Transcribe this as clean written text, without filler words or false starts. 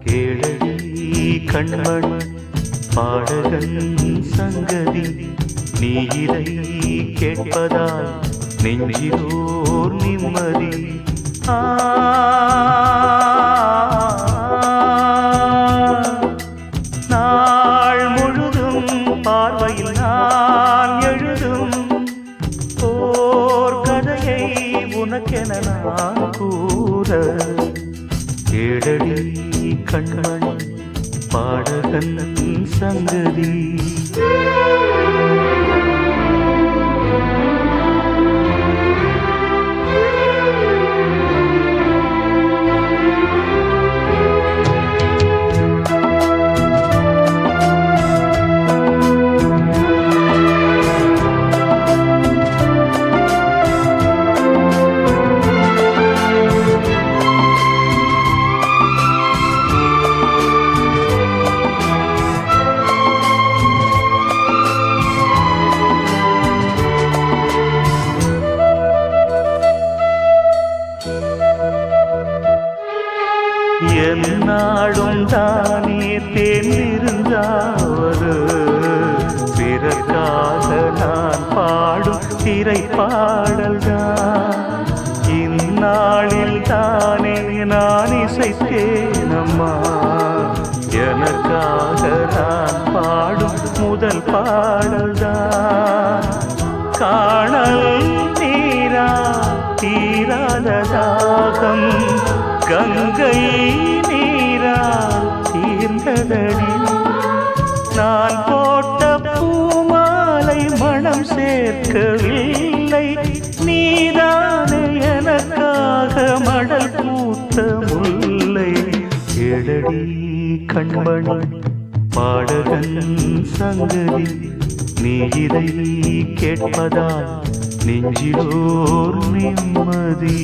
கேளடி கண்மண் பாடகன் சங்கதி, நீ இதை கேட்பதால் நெஞ்சிலோர் நிம்மதி. நாள் முழுதும் பார்வையில் நான் எழுதும் ஓர் கதையை உனக்கென நான் கூற. கேளடி கண்மண் பாடகன் சங்கதி. என்னாடும் தானே தேர்ந்திருந்தாவது, பிறக்காக நான் பாடும் திரைப்பாடல்தான். இந்நாளில் தானே நான் இசைத்தேனம்மா, எனக்காக நான் பாடும் முதல் பாடல்தான். காணல் நீரா தீராத தாகம், கங்கை நீரால் தீர்ந்ததடி. நான் போட்ட பூமாலை மனம் சேர்க்கவில்லை, நீதானே எனக்காக மடல் பூத்த முல்லை. கேளடி கண்மண் பாடகன் சங்கதி, நீ இதை கேட்பதால் நெஞ்சிலோர் நிம்மதி.